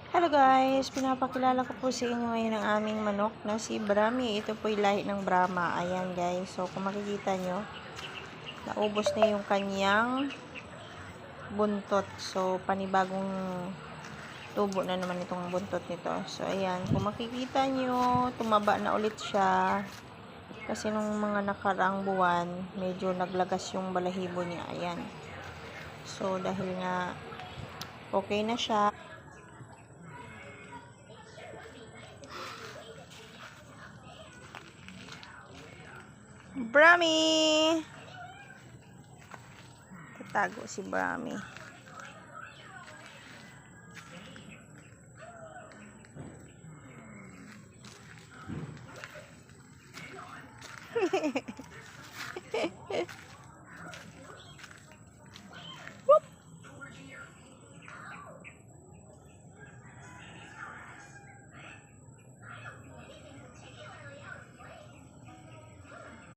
Hello guys, pinapakilala ko po sa inyo ngayon ang aming manok na si Brahmi. Ito po yung lahi ng Brahma. Ayan guys, so kung makikita nyo, naubos na yung kanyang buntot. So panibagong tubo na naman itong buntot nito. So ayan, kung makikita nyo, tumaba na ulit siya. Kasi nung mga nakaraang buwan, medyo naglagas yung balahibo niya. Ayan. So dahil nga okay na siya, Brahmi! Tatago si Brahmi.